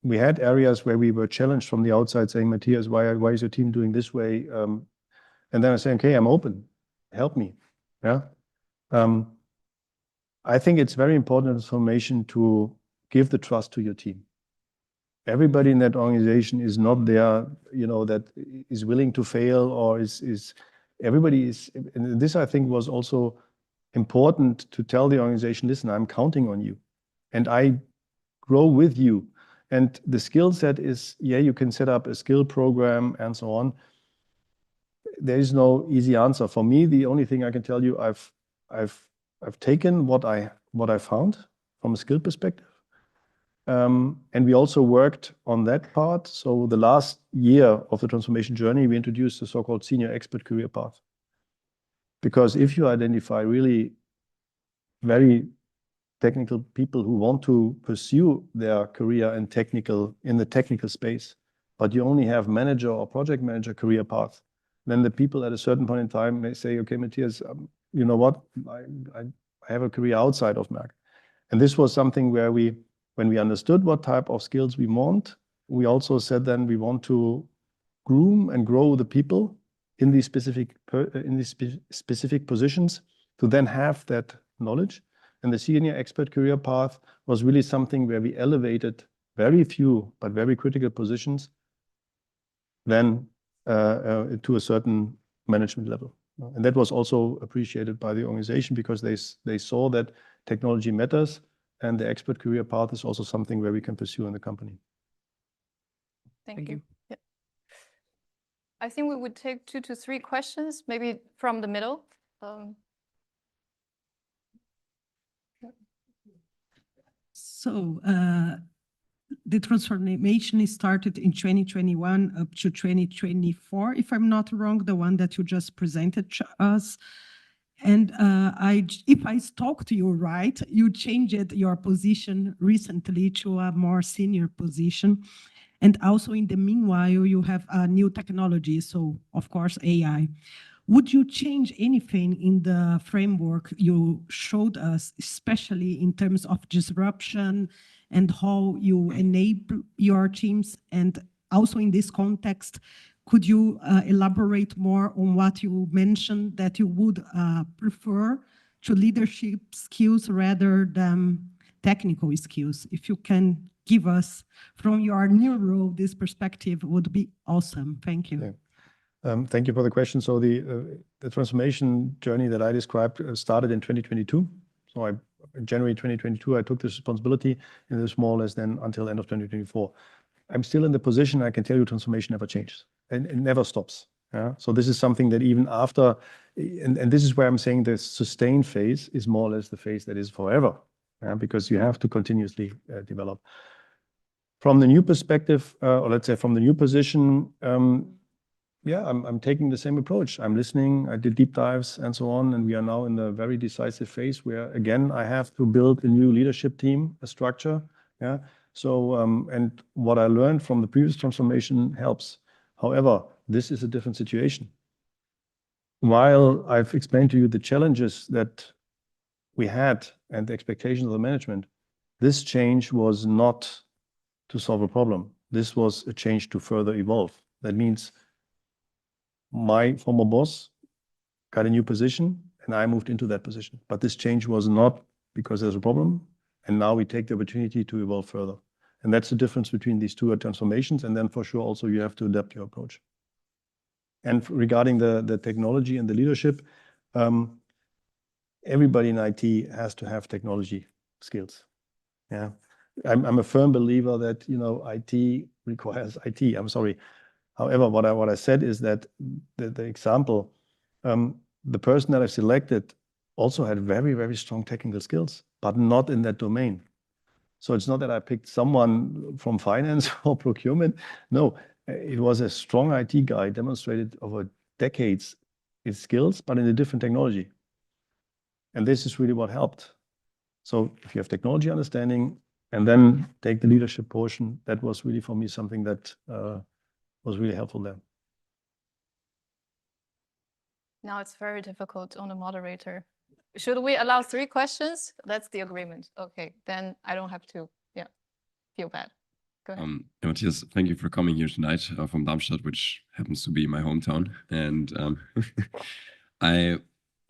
we had areas where we were challenged from the outside saying, Matthias, why is your team doing this way? And then I say, okay, I'm open, help me. Yeah. I think it's very important in transformation to give the trust to your team. Everybody in that organization is not there, that is willing to fail or everybody is, and this I think was also important to tell the organization, listen, I'm counting on you and I grow with you. And the skill set is, yeah, you can set up a skill program and so on. There is no easy answer. For me, the only thing I can tell you, I've taken what I found from a skill perspective. And we also worked on that part. So the last year of the transformation journey, we introduced the so-called senior expert career path. Because if you identify really very technical people who want to pursue their career in the technical space, but you only have manager or project manager career path, then the people at a certain point in time may say, okay, Matthias, you know what, I have a career outside of Merck. And this was something where when we understood what type of skills we want, we also said then we want to groom and grow the people in these specific positions to then have that knowledge. And the senior expert career path was really something where we elevated very few but very critical positions then to a certain management level. And that was also appreciated by the organization because they saw that technology matters, and the expert career path is also something where we can pursue in the company. Thank you. Yeah. I think we would take 2 to 3 questions, maybe from the middle. So the transformation started in 2021 up to 2024, if I'm not wrong, the one that you just presented to us. And if I stalked you right, you changed your position recently to a more senior position. And also in the meanwhile, you have new technology, so of course AI. Would you change anything in the framework you showed us, especially in terms of disruption and how you enable your teams? And also in this context, could you elaborate more on what you mentioned that you would prefer to leadership skills rather than technical skills? If you can give us from your new role, this perspective would be awesome. Thank you. Yeah. Thank you for the question. So the transformation journey that I described started in 2022. So in January 2022, I took this responsibility, and it was more or less then until end of 2024. I'm still in the position, I can tell you transformation never changes and it never stops. Yeah? So this is something that even after, and this is where I'm saying the sustained phase is more or less the phase that is forever, because you have to continuously develop. From the new perspective, or let's say from the new position, yeah, I'm taking the same approach. I'm listening, I did deep dives and so on, and we are now in the very decisive phase where, again, I have to build a new leadership team, a structure. Yeah. So, and what I learned from the previous transformation helps. However, this is a different situation. While I've explained to you the challenges that we had and the expectations of the management, this change was not to solve a problem. This was a change to further evolve. That means my former boss got a new position and I moved into that position. But this change was not because there's a problem. And now we take the opportunity to evolve further. And that's the difference between these two transformations. And then for sure, also you have to adapt your approach. And regarding the technology and the leadership, everybody in IT has to have technology skills. Yeah, I'm a firm believer that, you know, IT requires IT. I'm sorry. However, what I said is that the example, the person that I've selected also had very, very strong technical skills, but not in that domain. So it's not that I picked someone from finance or procurement. No, it was a strong IT guy demonstrated over decades his skills, but in a different technology. And this is really what helped. So if you have technology understanding and then take the leadership portion, that was really for me something that was really helpful there. Now it's very difficult on the moderator. Should we allow 3 questions? That's the agreement. Okay, then I don't have to, feel bad. Go ahead. Matthias, thank you for coming here tonight from Darmstadt, which happens to be my hometown. And I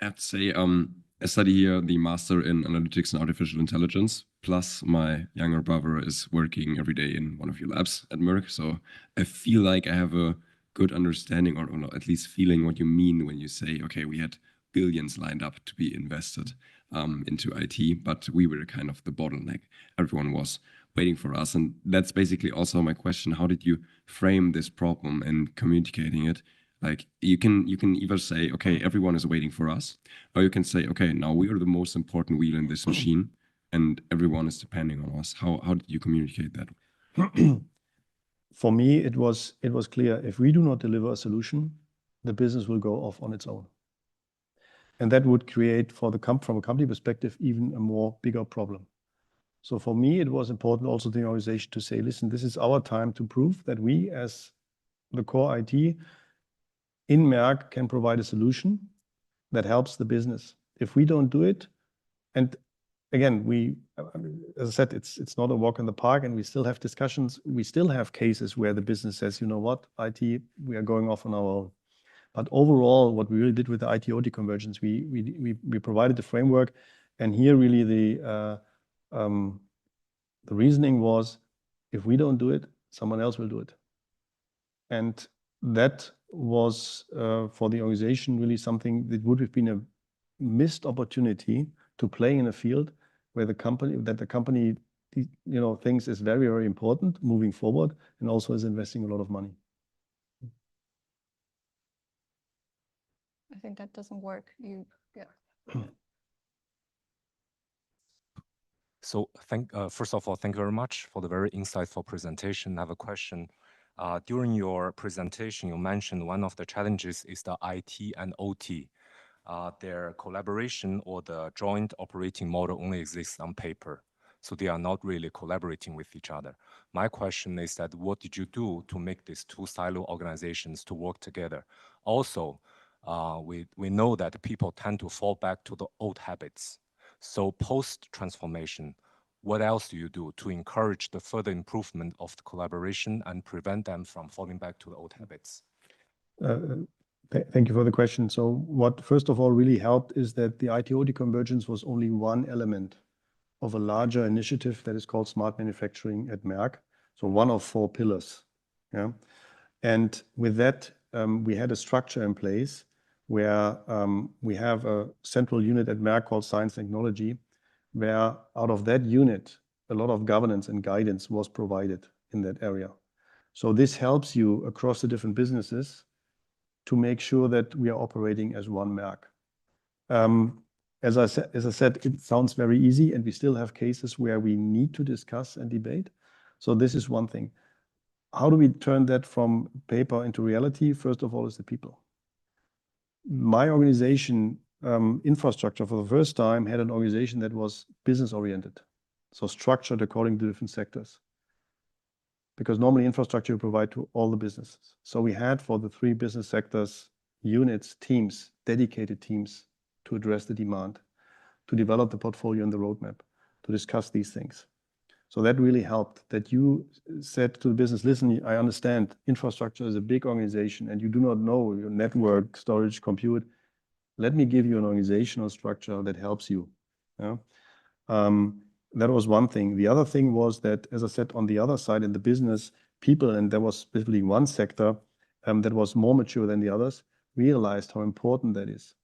have to say, I study here the Master in Analytics and Artificial Intelligence, plus my younger brother is working every day in one of your labs at Merck. So I feel like I have a good understanding, or at least feeling what you mean when you say, okay, we had billions lined up to be invested into IT, but we were kind of the bottleneck. Everyone was waiting for us. And that's basically also my question. How did you frame this problem and communicating it? Like you can either say, okay, everyone is waiting for us, or you can say, okay, now we are the most important wheel in this machine and everyone is depending on us. How did you communicate that? For me, it was clear, if we do not deliver a solution, the business will go off on its own. And that would create, from a company perspective, even a more bigger problem. So for me, it was important also the organization to say, listen, this is our time to prove that we, as the core IT in Merck, can provide a solution that helps the business. If we don't do it, and again, as I said, it's not a walk in the park, and we still have discussions. We still have cases where the business says, you know what, IT, we are going off on our own. But overall, what we really did with the IT-OT convergence, we provided the framework, and here really the reasoning was, if we don't do it, someone else will do it. And that was for the organization really something that would have been a missed opportunity to play in a field where the company things is very, very important moving forward, and also is investing a lot of money. I think that doesn't work. So first of all, thank you very much for the very insightful presentation. I have a question. During your presentation, you mentioned one of the challenges is the IT and OT. Their collaboration or the joint operating model only exists on paper. So they are not really collaborating with each other. My question is that what did you do to make these two silo organizations to work together? Also, we know that people tend to fall back to the old habits. So post-transformation, what else do you do to encourage the further improvement of the collaboration and prevent them from falling back to the old habits? Thank you for the question. So what first of all really helped is that the IT-OT convergence was only one element of a larger initiative that is called smart manufacturing at Merck. So one of 4 pillars. Yeah. And with that, we had a structure in place where we have a central unit at Merck called Science Technology, where out of that unit, a lot of governance and guidance was provided in that area. So this helps you across the different businesses to make sure that we are operating as one Merck. As I said, it sounds very easy, and we still have cases where we need to discuss and debate. So this is one thing. How do we turn that from paper into reality? First of all, is the people. My organization infrastructure for the first time had an organization that was business oriented, so structured according to different sectors. Because normally infrastructure you provide to all the businesses. So we had for the 3 business sectors, units, teams, dedicated teams to address the demand, to develop the portfolio and the roadmap, to discuss these things. So that really helped that you said to the business, listen, I understand infrastructure is a big organization and you do not know your network, storage, compute. Let me give you an organizational structure that helps you. Yeah? That was one thing. The other thing was that, as I said, on the other side in the business, people, and there was specifically one sector that was more mature than the others, realized how important that is.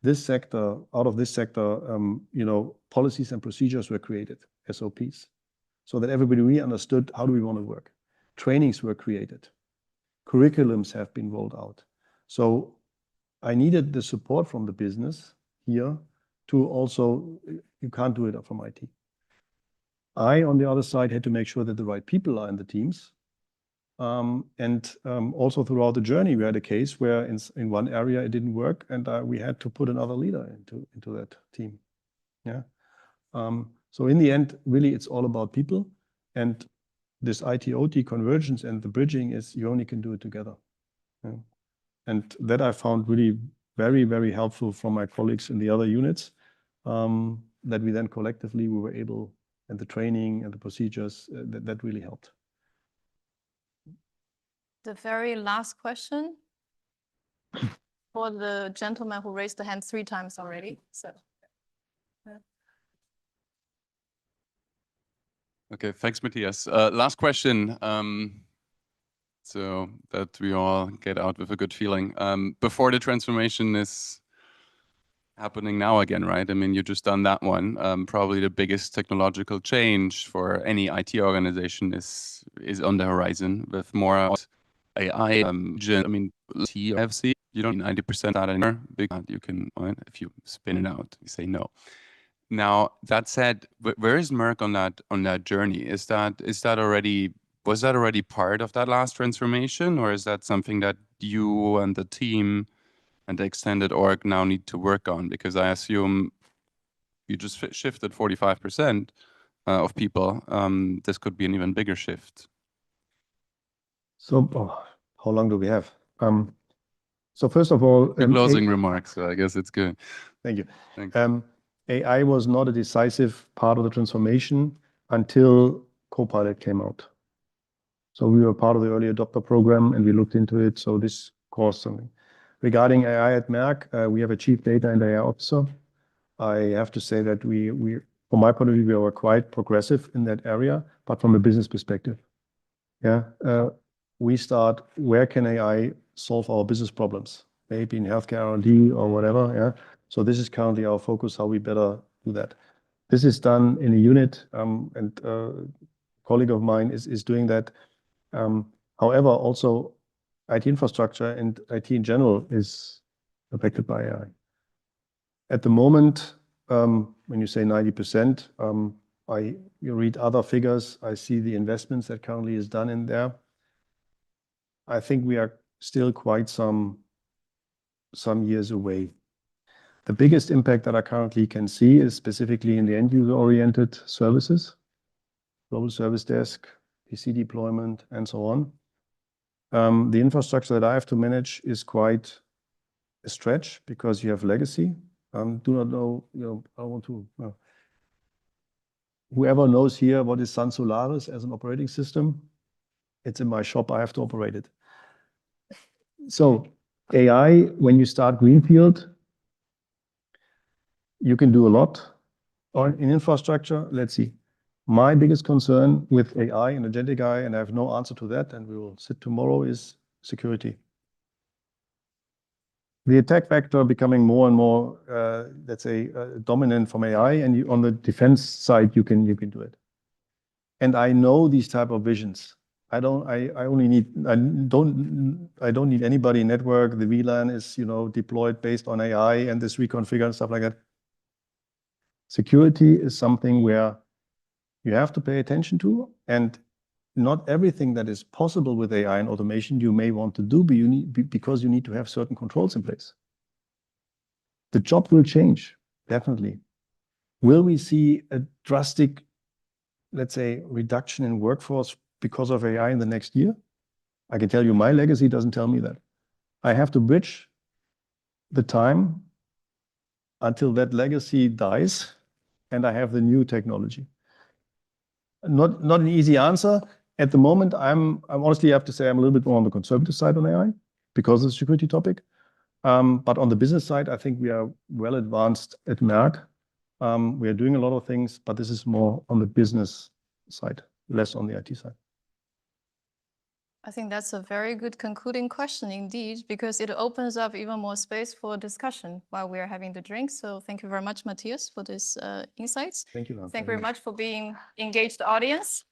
This sector, out of this sector, policies and procedures were created, SOPs, so that everybody really understood how do we want to work. Trainings were created. Curriculums have been rolled out. So I needed the support from the business here to also, you can't do it from IT. I, on the other side, had to make sure that the right people are in the teams. Also throughout the journey, we had a case where in one area it didn't work, and we had to put another leader into that team. Yeah. So in the end, really, it's all about people. And this IT-OT convergence and the bridging is you only can do it together. Yeah. And that I found really very, very helpful from my colleagues in the other units, that we then collectively we were able, and the training and the procedures, that really helped. The very last question for the gentleman who raised the hand 3 times already. So. Okay, thanks, Matthias. Last question, so that we all get out with a good feeling. Before the transformation is happening now again, right? I mean, you just done that one. Probably the biggest technological change for any IT organization is on the horizon with more AI. I mean, TFC, you don't need 90% data anymore. You can, if you spin it out, you say no. Now, that said, where is Merck on that journey? Was that already part of that last transformation, or is that something that you and the team and the extended org now need to work on? Because I assume you just shifted 45% of people. This could be an even bigger shift. So, how long do we have? So first of all, closing remarks. So I guess it's good. Thank you. Thanks. AI was not a decisive part of the transformation until Copilot came out. So we were part of the early adopter program and we looked into it. So this caused something. Regarding AI at Merck, we have a chief data and AI officer. I have to say that we from my point of view, we were quite progressive in that area, but from a business perspective. Yeah. We start, where can AI solve our business problems? Maybe in healthcare R&D or whatever. Yeah. So this is currently our focus, how we better do that. This is done in a unit, and a colleague of mine is doing that. However, also IT infrastructure and IT in general is affected by AI. At the moment, when you say 90%, you read other figures, I see the investments that currently is done in there. I think we are still quite some years away. The biggest impact that I currently can see is specifically in the end user-oriented services, global service desk, PC deployment, and so on. The infrastructure that I have to manage is quite a stretch because you have legacy. Do not know, I want to, whoever knows here what is Sun Solaris as an operating system, it's in my shop, I have to operate it. So AI, when you start greenfield, you can do a lot in infrastructure. Let's see. My biggest concern with AI and agentic AI, and I have no answer to that, and we will sit tomorrow, is security. The attack vector becoming more and more, let's say, dominant from AI, and on the defense side, you can do it. And I know these type of visions. I don't need anybody in network. The VLAN is, deployed based on AI and this reconfigure and stuff like that. Security is something where you have to pay attention to, and not everything that is possible with AI and automation you may want to do, but because you need to have certain controls in place. The job will change, definitely. Will we see a drastic, let's say, reduction in workforce because of AI in the next year? I can tell you my legacy doesn't tell me that. I have to bridge the time until that legacy dies and I have the new technology. Not an easy answer. At the moment, I'm honestly have to say I'm a little bit more on the conservative side on AI because of the security topic. But on the business side, I think we are well advanced at Merck. We are doing a lot of things, but this is more on the business side, less on the IT side. I think that's a very good concluding question indeed, because it opens up even more space for discussion while we are having the drink. So thank you very much, Matthias, for this insights. Thank you, Lance. Thank you very much for being engaged audience.